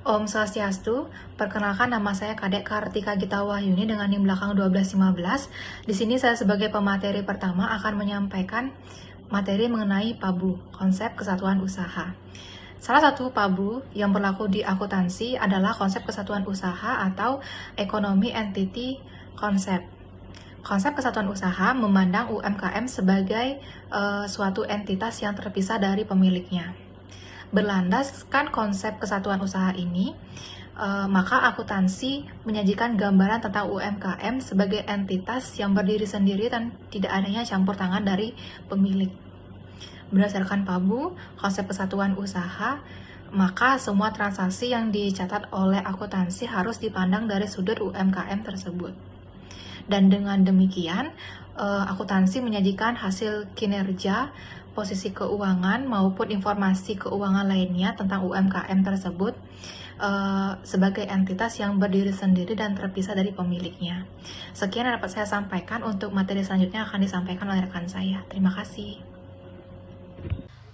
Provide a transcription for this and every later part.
Om Swastiastu, perkenalkan nama saya Kadek Kartika Gita Wahyuni dengan NIM belakang 1215. Di sini saya sebagai pemateri pertama akan menyampaikan materi mengenai PABU, konsep kesatuan usaha. Salah satu PABU yang berlaku di akuntansi adalah konsep kesatuan usaha atau Economy Entity Concept. Konsep kesatuan usaha memandang UMKM sebagai suatu entitas yang terpisah dari pemiliknya. Berlandaskan konsep kesatuan usaha ini, maka akuntansi menyajikan gambaran tentang UMKM sebagai entitas yang berdiri sendiri dan tidak adanya campur tangan dari pemilik. Berdasarkan PABU, konsep kesatuan usaha, maka semua transaksi yang dicatat oleh akuntansi harus dipandang dari sudut UMKM tersebut. Dan dengan demikian, akuntansi menyajikan hasil kinerja, posisi keuangan, maupun informasi keuangan lainnya tentang UMKM tersebut sebagai entitas yang berdiri sendiri dan terpisah dari pemiliknya. Sekian yang dapat saya sampaikan. Untuk materi selanjutnya akan disampaikan oleh rekan saya. Terima kasih.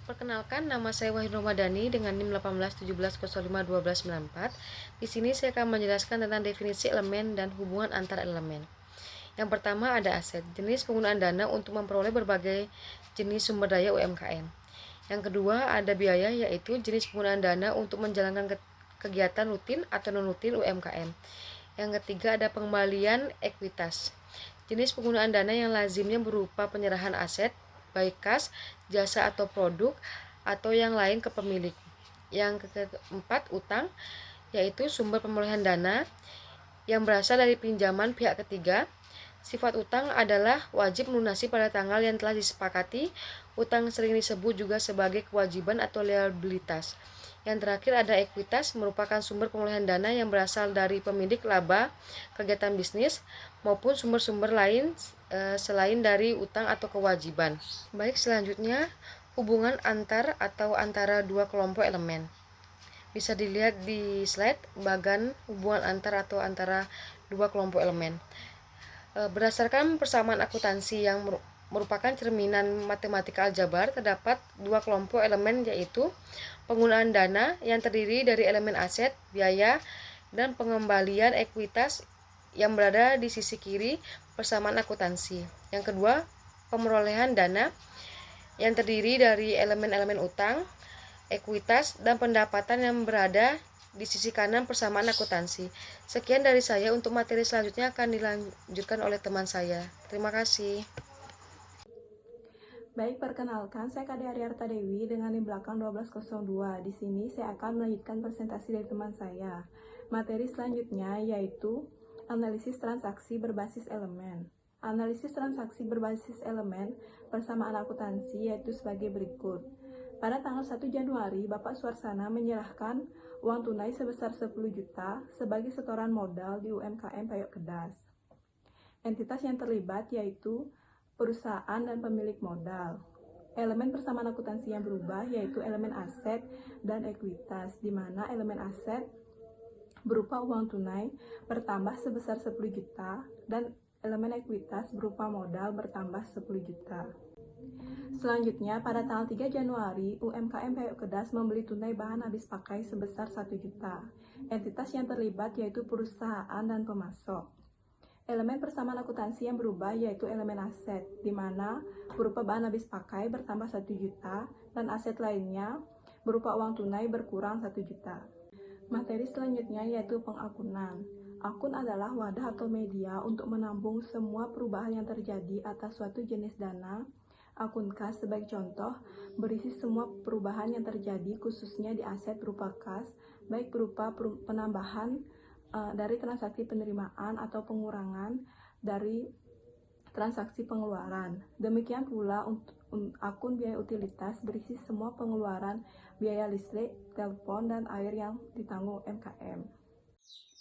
Perkenalkan, nama saya Wahyu Ramadhani dengan NIM 1817051294. Di sini saya akan menjelaskan tentang definisi elemen dan hubungan antar elemen. Yang pertama ada aset, jenis penggunaan dana untuk memperoleh berbagai jenis sumber daya UMKM. Yang kedua ada biaya, yaitu jenis penggunaan dana untuk menjalankan kegiatan rutin atau non-rutin UMKM. Yang ketiga ada pengembalian ekuitas, jenis penggunaan dana yang lazimnya berupa penyerahan aset, baik kas, jasa atau produk, atau yang lain ke pemilik. Yang keempat utang, yaitu sumber pemulihan dana yang berasal dari pinjaman pihak ketiga. Sifat utang adalah wajib melunasi pada tanggal yang telah disepakati. Utang sering disebut juga sebagai kewajiban atau liabilitas. Yang terakhir ada ekuitas, merupakan sumber pemulihan dana yang berasal dari pemilik laba, kegiatan bisnis, maupun sumber-sumber lain selain dari utang atau kewajiban. Baik, selanjutnya hubungan antar atau antara dua kelompok elemen. Bisa dilihat di slide bagan hubungan antar atau antara dua kelompok elemen. Berdasarkan persamaan akuntansi yang merupakan cerminan matematika aljabar, terdapat dua kelompok elemen, yaitu penggunaan dana yang terdiri dari elemen aset, biaya, dan pengembalian ekuitas yang berada di sisi kiri persamaan akuntansi. Yang kedua, pemerolehan dana yang terdiri dari elemen-elemen utang, ekuitas, dan pendapatan yang berada di sisi kanan persamaan akuntansi. Sekian dari saya. Untuk materi selanjutnya akan dilanjutkan oleh teman saya. Terima kasih. Baik, perkenalkan, saya Kade Ariarta Dewi dengan di belakang 1202. Di sini saya akan melanjutkan presentasi dari teman saya. Materi selanjutnya yaitu analisis transaksi berbasis elemen. Analisis transaksi berbasis elemen persamaan akuntansi yaitu sebagai berikut. Pada tanggal 1 Januari, Bapak Suarsana menyerahkan uang tunai sebesar 10 juta sebagai setoran modal di UMKM Payok Kedas. Entitas yang terlibat yaitu perusahaan dan pemilik modal. Elemen persamaan akuntansi yang berubah yaitu elemen aset dan ekuitas, di mana elemen aset berupa uang tunai bertambah sebesar 10 juta dan elemen ekuitas berupa modal bertambah 10 juta. Selanjutnya, pada tanggal 3 Januari, UMKM Payok Kedas membeli tunai bahan habis pakai sebesar 1 juta. Entitas yang terlibat yaitu perusahaan dan pemasok. Elemen persamaan akuntansi yang berubah yaitu elemen aset, di mana berupa bahan habis pakai bertambah 1 juta dan aset lainnya berupa uang tunai berkurang 1 juta. Materi selanjutnya yaitu pengakunan. Akun adalah wadah atau media untuk menampung semua perubahan yang terjadi atas suatu jenis dana. Akun kas sebagai contoh berisi semua perubahan yang terjadi khususnya di aset berupa kas, baik berupa penambahan dari transaksi penerimaan atau pengurangan dari transaksi pengeluaran. Demikian pula untuk akun biaya utilitas berisi semua pengeluaran biaya listrik, telepon, dan air yang ditanggung UMKM.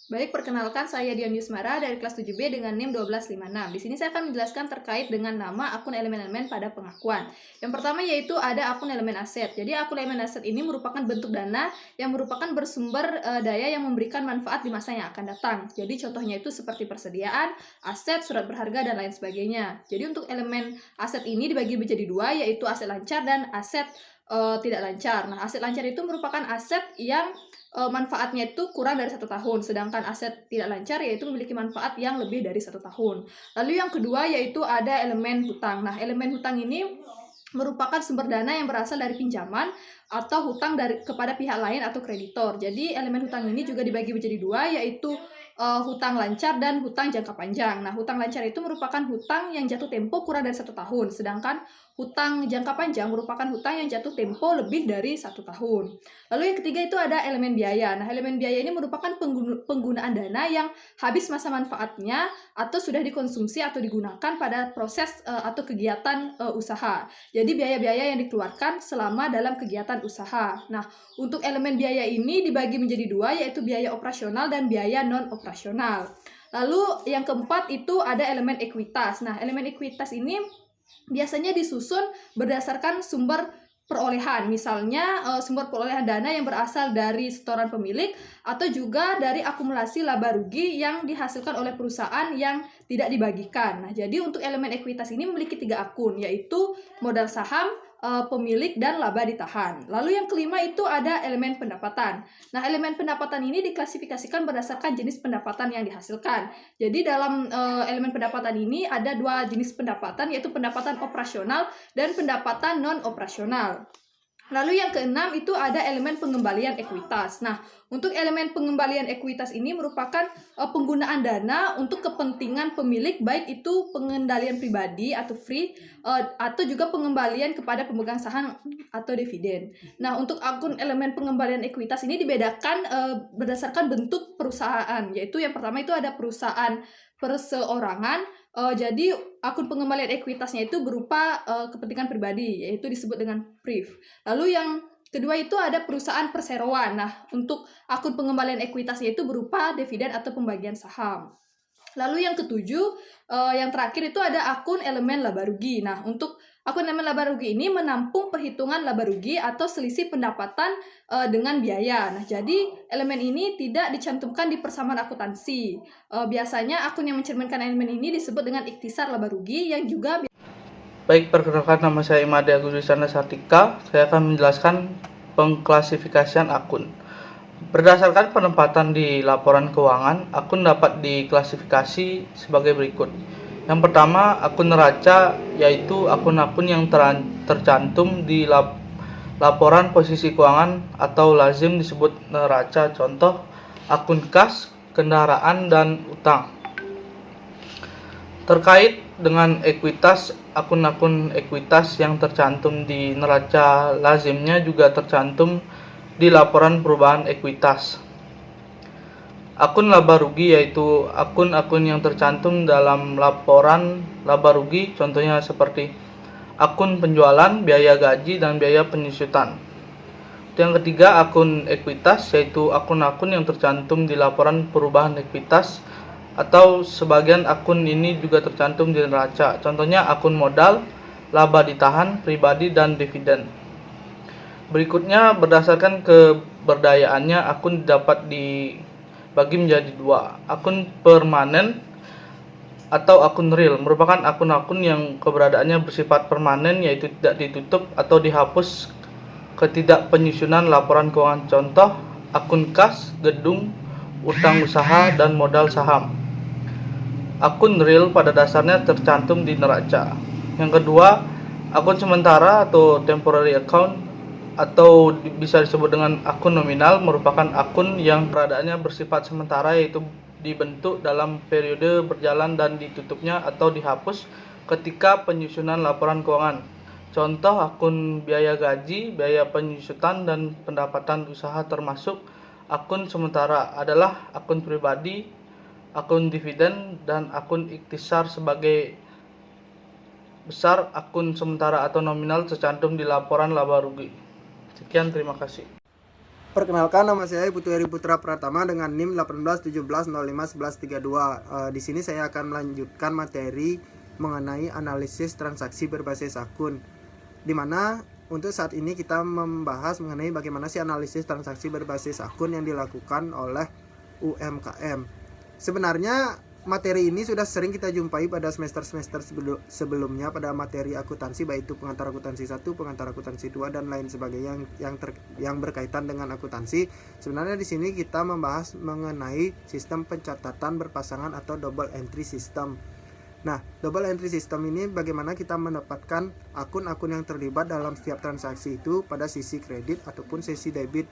Baik, perkenalkan saya Dian Yusmara dari kelas 7B dengan NIM 1256. Di sini saya akan menjelaskan terkait dengan nama akun elemen-elemen pada pengakuan. Yang pertama yaitu ada akun elemen aset. Jadi akun elemen aset ini merupakan bentuk dana yang merupakan bersumber daya yang memberikan manfaat di masa yang akan datang. Jadi contohnya itu seperti persediaan, aset, surat berharga, dan lain sebagainya. Jadi untuk elemen aset ini dibagi menjadi dua, yaitu aset lancar dan aset tidak lancar. Nah, aset lancar itu merupakan aset yang manfaatnya itu kurang dari 1 tahun, sedangkan aset tidak lancar yaitu memiliki manfaat yang lebih dari 1 tahun. Lalu yang kedua yaitu ada elemen hutang. Nah, elemen hutang ini merupakan sumber dana yang berasal dari pinjaman atau hutang kepada pihak lain atau kreditor. Jadi elemen hutang ini juga dibagi menjadi dua, yaitu hutang lancar dan hutang jangka panjang. Nah, hutang lancar itu merupakan hutang yang jatuh tempo kurang dari 1 tahun, sedangkan hutang jangka panjang merupakan hutang yang jatuh tempo lebih dari 1 tahun. Lalu yang ketiga itu ada elemen biaya. Nah, elemen biaya ini merupakan penggunaan dana yang habis masa manfaatnya atau sudah dikonsumsi atau digunakan pada proses atau kegiatan usaha. Jadi biaya-biaya yang dikeluarkan selama dalam kegiatan usaha. Nah, untuk elemen biaya ini dibagi menjadi dua, yaitu biaya operasional dan biaya non-operasional. Lalu yang keempat itu ada elemen ekuitas. Nah, elemen ekuitas ini biasanya disusun berdasarkan sumber perolehan, misalnya sumber perolehan dana yang berasal dari setoran pemilik atau juga dari akumulasi laba rugi yang dihasilkan oleh perusahaan yang tidak dibagikan. Nah, jadi untuk elemen ekuitas ini memiliki 3 akun, yaitu modal saham, pemilik, dan laba ditahan. Lalu yang kelima itu ada elemen pendapatan. Nah, elemen pendapatan ini diklasifikasikan berdasarkan jenis pendapatan yang dihasilkan. Jadi dalam elemen pendapatan ini ada 2 jenis pendapatan, yaitu pendapatan operasional dan pendapatan non-operasional. Lalu yang keenam itu ada elemen pengembalian ekuitas. Nah, untuk elemen pengembalian ekuitas ini merupakan penggunaan dana untuk kepentingan pemilik, baik itu pengendalian pribadi atau free, atau juga pengembalian kepada pemegang saham atau dividen. Nah, untuk akun elemen pengembalian ekuitas ini dibedakan berdasarkan bentuk perusahaan, yaitu yang pertama itu ada perusahaan perseorangan. Jadi akun pengembalian ekuitasnya itu berupa kepentingan pribadi, yaitu disebut dengan PRIV. Lalu yang kedua itu ada perusahaan perseroan. Nah, untuk akun pengembalian ekuitasnya itu berupa dividen atau pembagian saham. Lalu yang ketujuh, yang terakhir itu ada akun elemen laba rugi. Nah, untuk akun elemen laba rugi ini menampung perhitungan laba rugi atau selisih pendapatan dengan biaya. Nah, jadi elemen ini tidak dicantumkan di persamaan akuntansi. Biasanya akun yang mencerminkan elemen ini disebut dengan ikhtisar laba rugi yang juga Baik, perkenalkan, nama saya Imade Agus Wisana Sartika. Saya akan menjelaskan pengklasifikasian akun. Berdasarkan penempatan di laporan keuangan, akun dapat diklasifikasi sebagai berikut. Yang pertama, akun neraca, yaitu akun-akun yang tercantum di laporan posisi keuangan atau lazim disebut neraca. Contoh, akun kas, kendaraan, dan utang. Terkait dengan ekuitas, akun-akun ekuitas yang tercantum di neraca lazimnya juga tercantum di laporan perubahan ekuitas. Akun laba rugi, yaitu akun-akun yang tercantum dalam laporan laba rugi, contohnya seperti akun penjualan, biaya gaji, dan biaya penyusutan. Yang ketiga, akun ekuitas, yaitu akun-akun yang tercantum di laporan perubahan ekuitas, atau sebagian akun ini juga tercantum di neraca, contohnya akun modal, laba ditahan, pribadi, dan dividen. Berikutnya, berdasarkan keberdayaannya, akun dapat dibagi menjadi 2. Akun permanen atau akun real merupakan akun-akun yang keberadaannya bersifat permanen, yaitu tidak ditutup atau dihapus ketidakpenyusunan laporan keuangan. Contoh, akun kas, gedung, utang usaha, dan modal saham. Akun real pada dasarnya tercantum di neraca. Yang kedua, akun sementara atau temporary account atau bisa disebut dengan akun nominal merupakan akun yang keberadaannya bersifat sementara, yaitu dibentuk dalam periode berjalan dan ditutupnya atau dihapus ketika penyusunan laporan keuangan. Contoh, akun biaya gaji, biaya penyusutan, dan pendapatan usaha termasuk akun sementara adalah akun pribadi, akun dividen, dan akun ikhtisar. Sebagai besar, akun sementara atau nominal tercantum di laporan laba rugi. Sekian, terima kasih. Perkenalkan, nama saya Putu Heri Putra Pratama dengan NIM 1817051132. Di sini saya akan melanjutkan materi mengenai analisis transaksi berbasis akun, di mana untuk saat ini kita membahas mengenai bagaimana sih analisis transaksi berbasis akun yang dilakukan oleh UMKM. Sebenarnya materi ini sudah sering kita jumpai pada semester-semester sebelumnya pada materi akuntansi, baik itu pengantar akuntansi 1, pengantar akuntansi 2 dan lain sebagainya yang berkaitan dengan akuntansi. Sebenarnya di sini kita membahas mengenai sistem pencatatan berpasangan atau double entry system. Nah, double entry system ini bagaimana kita mendapatkan akun-akun yang terlibat dalam setiap transaksi itu pada sisi kredit ataupun sisi debit.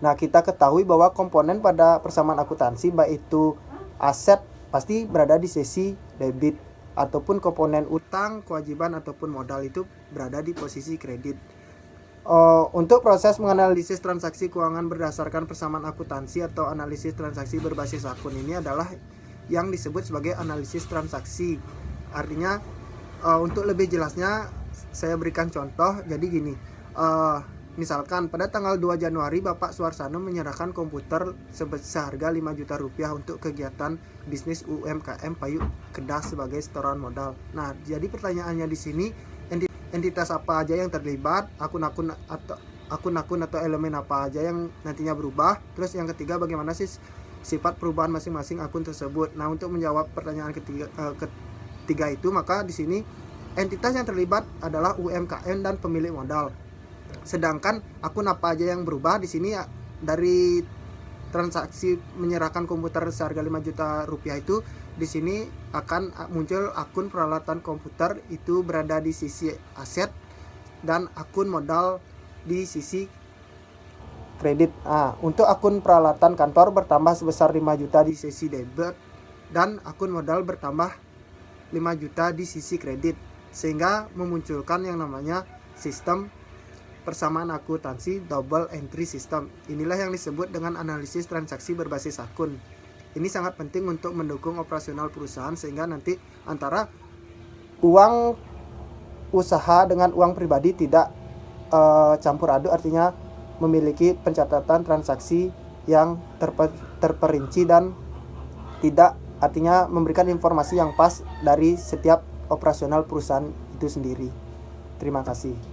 Nah, kita ketahui bahwa komponen pada persamaan akuntansi baik itu aset pasti berada di sisi debit, ataupun komponen utang, kewajiban ataupun modal itu berada di posisi kredit. Untuk proses menganalisis transaksi keuangan berdasarkan persamaan akuntansi atau analisis transaksi berbasis akun ini adalah yang disebut sebagai analisis transaksi. Artinya untuk lebih jelasnya saya berikan contoh. Jadi gini, misalkan pada tanggal 2 Januari Bapak Suarsano menyerahkan komputer seharga 5 juta rupiah untuk kegiatan bisnis UMKM Payung Kedas sebagai setoran modal. Nah, jadi pertanyaannya di sini, entitas apa aja yang terlibat, akun-akun atau elemen apa aja yang nantinya berubah. Terus yang ketiga, bagaimana sih sifat perubahan masing-masing akun tersebut. Nah, untuk menjawab pertanyaan ketiga itu, maka di sini entitas yang terlibat adalah UMKM dan pemilik modal. Sedangkan akun apa aja yang berubah di sini dari transaksi menyerahkan komputer seharga 5 juta rupiah itu, di sini akan muncul akun peralatan komputer itu berada di sisi aset dan akun modal di sisi kredit. Nah, untuk akun peralatan kantor bertambah sebesar 5 juta di sisi debit dan akun modal bertambah 5 juta di sisi kredit, sehingga memunculkan yang namanya sistem persamaan akuntansi double entry system. Inilah yang disebut dengan analisis transaksi berbasis akun. Ini sangat penting untuk mendukung operasional perusahaan, sehingga nanti antara uang usaha dengan uang pribadi tidak campur aduk, artinya memiliki pencatatan transaksi yang terperinci dan tidak, artinya memberikan informasi yang pas dari setiap operasional perusahaan itu sendiri. Terima kasih.